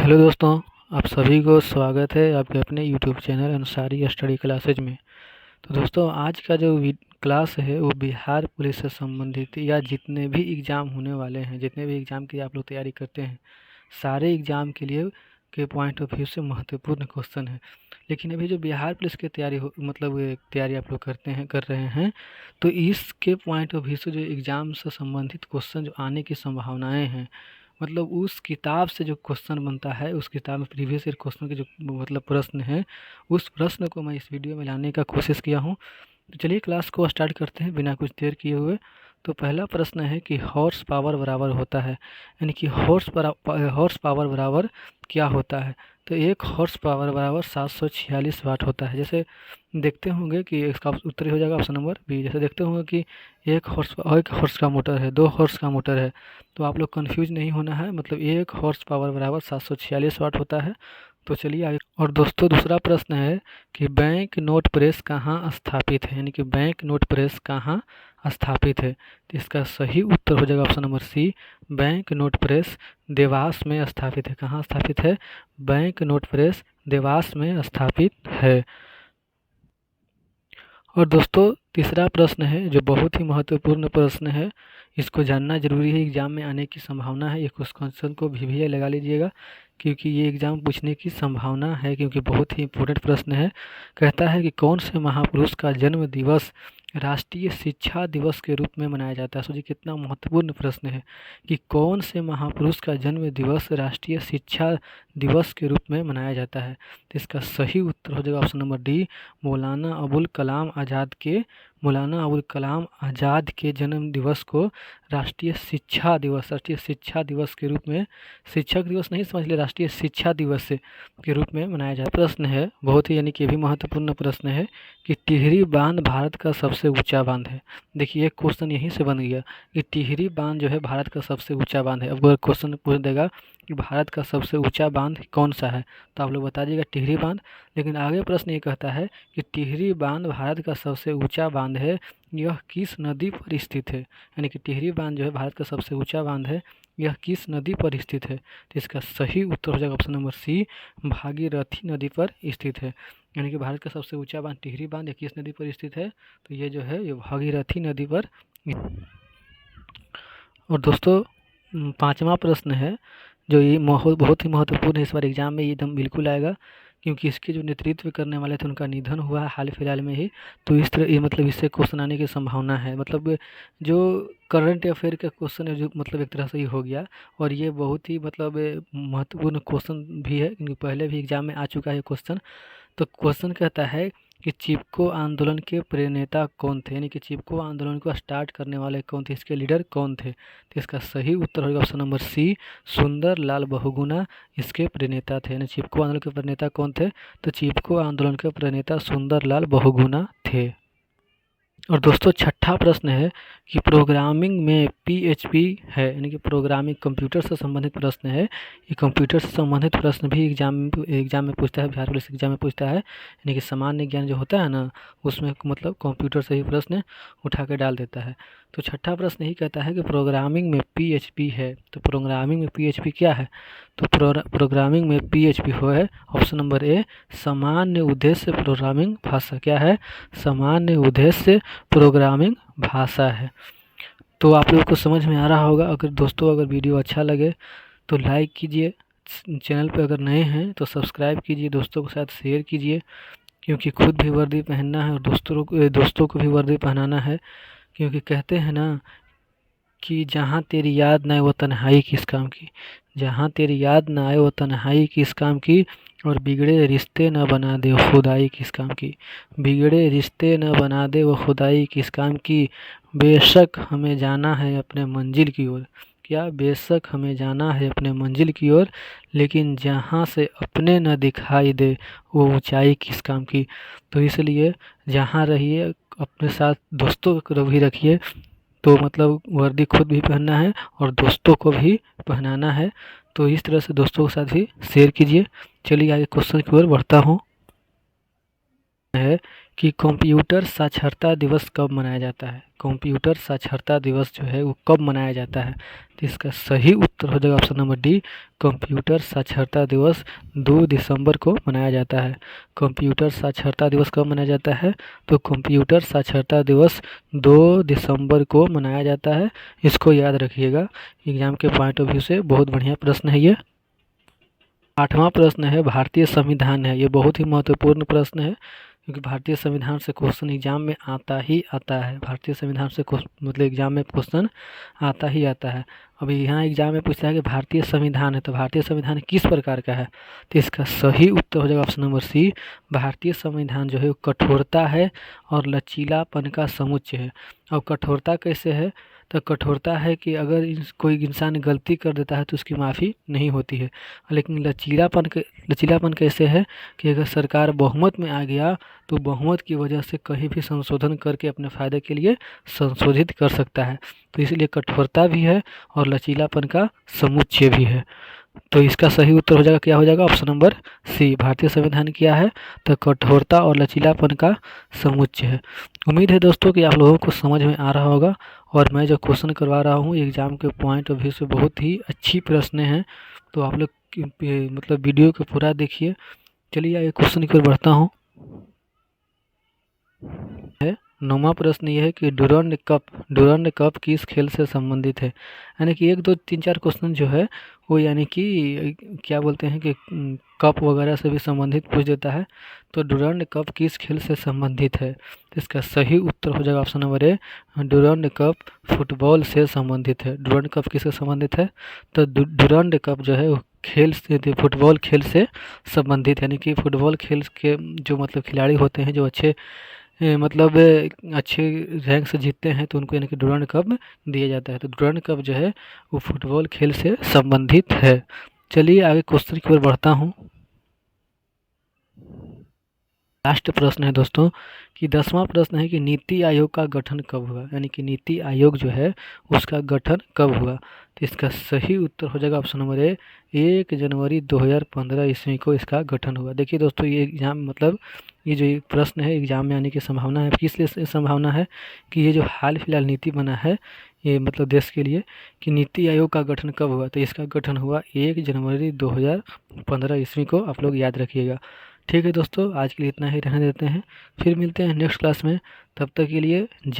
Hello दोस्तों, आप सभी को स्वागत है आपके अपने YouTube channel Ansari study classes में। तो दोस्तों, आज का जो क्लास है वो बिहार पुलिस से संबंधित या जितने भी एग्ज़ाम होने वाले हैं, जितने भी एग्ज़ाम की आप लोग तैयारी करते हैं, सारे एग्ज़ाम के लिए के पॉइंट ऑफ व्यू से महत्वपूर्ण क्वेश्चन है। लेकिन अभी जो बिहार पुलिस की तैयारी हो मतलब ये तैयारी आप लोग कर रहे हैं, तो इसके पॉइंट ऑफ व्यू से जो एग्ज़ाम से संबंधित क्वेश्चन जो आने की संभावनाएँ हैं, मतलब उस किताब से जो क्वेश्चन बनता है, उस किताब में प्रीवियस ईयर क्वेश्चन के जो मतलब प्रश्न हैं, उस प्रश्न को मैं इस वीडियो में लाने का कोशिश किया हूँ। तो चलिए क्लास को स्टार्ट करते हैं बिना कुछ देर किए हुए। तो पहला प्रश्न है कि हॉर्स पावर बराबर होता है, यानी कि हॉर्स पावर बराबर क्या होता है। तो एक हॉर्स पावर बराबर 746 वाट होता है। जैसे देखते होंगे कि इसका उत्तर हो जाएगा ऑप्शन नंबर बी। जैसे देखते होंगे कि एक हॉर्स का मोटर है, 2 हॉर्स का मोटर है, तो आप लोग कंफ्यूज नहीं होना है। मतलब एक हॉर्स पावर बराबर 746 वाट होता है। तो चलिए आगे। और दोस्तों, दूसरा प्रश्न है कि बैंक नोट प्रेस कहाँ स्थापित है, यानी कि बैंक नोट प्रेस कहाँ स्थापित है। तो इसका सही उत्तर हो जाएगा option number C, bank note press Dewas में स्थापित है। कहाँ स्थापित है? बैंक नोट प्रेस देवास में स्थापित है। और दोस्तों, तीसरा प्रश्न है जो बहुत ही महत्वपूर्ण प्रश्न है, इसको जानना जरूरी है, एग्जाम में आने की संभावना है। ये क्वेश्चन को भी लगा लीजिएगा, क्योंकि ये एग्जाम पूछने की संभावना है, क्योंकि बहुत ही इंपॉर्टेंट प्रश्न है। कहता है कि कौन से महापुरुष का जन्म दिवस राष्ट्रीय शिक्षा दिवस के रूप में मनाया जाता है। सोचिए कितना महत्वपूर्ण प्रश्न है कि कौन से महापुरुष का जन्म दिवस राष्ट्रीय शिक्षा दिवस के रूप में मनाया जाता है। तो इसका सही उत्तर हो जाएगा option number D, Maulana Abul Kalam Azad के जन्म दिवस को राष्ट्रीय शिक्षा दिवस के रूप में, शिक्षक दिवस नहीं समझ ले, राष्ट्रीय शिक्षा दिवस के रूप में मनाया जाता है। प्रश्न है बहुत ही, यानी कि भी महत्वपूर्ण प्रश्न है कि टिहरी बांध भारत का सबसे ऊंचा बांध है। देखिए एक क्वेश्चन यहीं से बन गया कि टिहरी बांध जो है भारत का सबसे ऊंचा बांध है। अब अगर क्वेश्चन पूछ देगा कि भारत का सबसे ऊंचा बांध कौन सा है, तो आप लोग बता दीजिएगा टिहरी बांध। लेकिन आगे प्रश्न ये कहता है कि टिहरी बांध भारत का सबसे ऊंचा बांध है, यह किस नदी पर स्थित है। यानी कि टिहरी बांध जो है भारत का सबसे ऊंचा बांध है, यह किस नदी पर स्थित है। तो इसका सही उत्तर हो जाएगा ऑप्शन नंबर सी, भागीरथी नदी पर स्थित है। यानी कि भारत का सबसे ऊंचा बांध टिहरी बांध किस नदी पर स्थित है, तो ये जो है ये भागीरथी नदी पर। और दोस्तों, पांचवा प्रश्न है जो ये बहुत ही महत्वपूर्ण है, इस बार एग्जाम में ये एकदम बिल्कुल आएगा, क्योंकि इसके जो नेतृत्व करने वाले थे उनका निधन हुआ है हाल फिलहाल में ही। तो इस तरह ये मतलब इससे क्वेश्चन आने की संभावना है। मतलब जो करंट अफेयर का क्वेश्चन है जो मतलब एक तरह से ही हो गया, और ये बहुत ही मतलब महत्वपूर्ण क्वेश्चन भी है, क्योंकि पहले भी एग्जाम में आ चुका है क्वेश्चन। तो क्वेश्चन कहता है कि चिपको आंदोलन के प्रेरणेता कौन थे, यानी कि चिपको आंदोलन को स्टार्ट करने वाले कौन थे, इसके लीडर कौन थे। तो इसका सही उत्तर होगा ऑप्शन नंबर सी, सुंदर लाल बहुगुणा इसके प्रेरणेता थे। यानी चिपको आंदोलन के प्रेरणेता कौन थे, तो चिपको आंदोलन के प्रेरणेता सुंदर लाल बहुगुणा थे। और दोस्तों, छठा प्रश्न है कि प्रोग्रामिंग में पीएचपी है, यानी कि प्रोग्रामिंग कंप्यूटर से संबंधित प्रश्न है। ये कंप्यूटर से संबंधित प्रश्न भी एग्जाम में पूछता है, बिहार पुलिस एग्जाम में पूछता है। यानी कि सामान्य ज्ञान जो होता है ना, उसमें मतलब कंप्यूटर से ही प्रश्न उठा के डाल देता है। तो छठा प्रश्न यही कहता है कि प्रोग्रामिंग में पीएचपी है। तो प्रोग्रामिंग में पीएचपी क्या है, तो प्रोग्रामिंग में पीएचपी हो है ऑप्शन नंबर ए, सामान्य उद्देश्य प्रोग्रामिंग भाषा। क्या है? सामान्य उद्देश्य प्रोग्रामिंग भाषा है। तो आप लोगों को समझ में आ रहा होगा। अगर दोस्तों अगर वीडियो अच्छा लगे तो लाइक कीजिए, चैनल पे अगर नए हैं तो सब्सक्राइब कीजिए, दोस्तों के साथ शेयर कीजिए, क्योंकि खुद भी वर्दी पहनना है और दोस्तों को भी वर्दी पहनाना है। क्योंकि कहते हैं ना कि जहाँ तेरी याद न आए वो तन्हाई किस काम की, जहाँ तेरी याद न आए वो तन्हाई किस काम की, और बिगड़े रिश्ते न बना दे वो खुदाई किस काम की, बिगड़े रिश्ते न बना दे वो खुदाई किस काम की, बेशक हमें जाना है अपने मंजिल की ओर। क्या? बेशक हमें जाना है अपने मंजिल की ओर, लेकिन जहाँ से अपने न दिखाई दे वो ऊंचाई किस काम की। तो इसलिए जहाँ रहिए अपने साथ दोस्तों को भी रखिए। तो मतलब वर्दी खुद भी पहनना है और दोस्तों को भी पहनाना है। तो इस तरह से दोस्तों के साथ भी शेयर कीजिए। चलिए आगे क्वेश्चन की ओर बढ़ता हूँ। है कि कंप्यूटर साक्षरता दिवस कब मनाया जाता है। कंप्यूटर साक्षरता दिवस जो है वो कब मनाया जाता है, तो इसका सही उत्तर हो जाएगा ऑप्शन नंबर डी, कंप्यूटर साक्षरता दिवस 2 दिसंबर को मनाया जाता है। कंप्यूटर साक्षरता दिवस कब मनाया जाता है, तो कंप्यूटर साक्षरता दिवस 2 दिसंबर को मनाया जाता है। इसको याद रखिएगा, एग्जाम के पॉइंट ऑफ व्यू से बहुत बढ़िया प्रश्न है ये। 8वां प्रश्न है भारतीय संविधान है। ये बहुत ही महत्वपूर्ण प्रश्न है क्योंकि भारतीय संविधान से क्वेश्चन एग्जाम में आता ही आता है। भारतीय संविधान से मतलब एग्जाम में क्वेश्चन आता ही आता है। अभी यहाँ एग्जाम में पूछता है कि भारतीय संविधान है, तो भारतीय संविधान किस प्रकार का है, तो इसका सही उत्तर हो जाएगा ऑप्शन नंबर सी, भारतीय संविधान जो है वो कठोरता है और लचीलापन का समुच्चय है। और कठोरता कैसे है, तो कठोरता है कि अगर कोई इंसान गलती कर देता है तो उसकी माफ़ी नहीं होती है। लेकिन लचीलापन कैसे है कि अगर सरकार बहुमत में आ गया तो बहुमत की वजह से कहीं भी संशोधन करके अपने फ़ायदे के लिए संशोधित कर सकता है। तो इसलिए कठोरता भी है और लचीलापन का समुच्चय भी है। तो इसका सही उत्तर हो जाएगा, क्या हो जाएगा, ऑप्शन नंबर सी, भारतीय संविधान क्या है, तो कठोरता और लचीलापन का समुच्चय है। उम्मीद है दोस्तों कि आप लोगों को समझ में आ रहा होगा और मैं जो क्वेश्चन करवा रहा हूँ एग्जाम के पॉइंट ऑफ व्यू से बहुत ही अच्छी प्रश्न हैं। तो आप लोग मतलब वीडियो को पूरा देखिए। चलिए आगे क्वेश्चन की ओर बढ़ता हूँ। है 9वां प्रश्न ये है कि डुरंड कप किस खेल से संबंधित है। यानी कि 1 2 3 4 क्वेश्चन जो है वो यानी कि क्या बोलते हैं कि कप वगैरह से भी संबंधित पूछ देता है। तो डुरंड कप किस खेल से संबंधित है, तो इसका सही उत्तर हो जाएगा option number A, Durand cup football से संबंधित है। डुरंड कप किससे संबंधित है, तो डुरंड कप जो है वो खेल से, फुटबॉल खेल से संबंधित, यानी कि फुटबॉल खेल के जो मतलब खिलाड़ी होते हैं जो अच्छे मतलब अच्छे रैंक से जीतते हैं तो उनको यानी कि डुरंड कप दिया जाता है। तो डुरंड कप जो है वो फुटबॉल खेल से संबंधित है। चलिए आगे क्वेश्चन की ओर बढ़ता हूँ। लास्ट प्रश्न है दोस्तों कि 10वां प्रश्न है कि नीति आयोग का गठन कब हुआ, यानी कि नीति आयोग जो है उसका गठन कब हुआ, तो इसका सही उत्तर हो जाएगा ऑप्शन नंबर ए, 1 जनवरी 2015 ईस्वी को इसका गठन हुआ। देखिए दोस्तों ये एग्जाम मतलब ये जो प्रश्न है एग्जाम में आने की संभावना है, किस लिए संभावना है कि ये जो हाल फिलहाल नीति बना है ये मतलब देश के लिए कि नीति आयोग का गठन कब हुआ, तो इसका गठन हुआ 1 जनवरी 2015 ईस्वी को। आप लोग याद रखिएगा। ठीक है दोस्तों, आज के लिए इतना ही रहने देते हैं, फिर मिलते हैं नेक्स्ट क्लास में। तब तक के लिए जय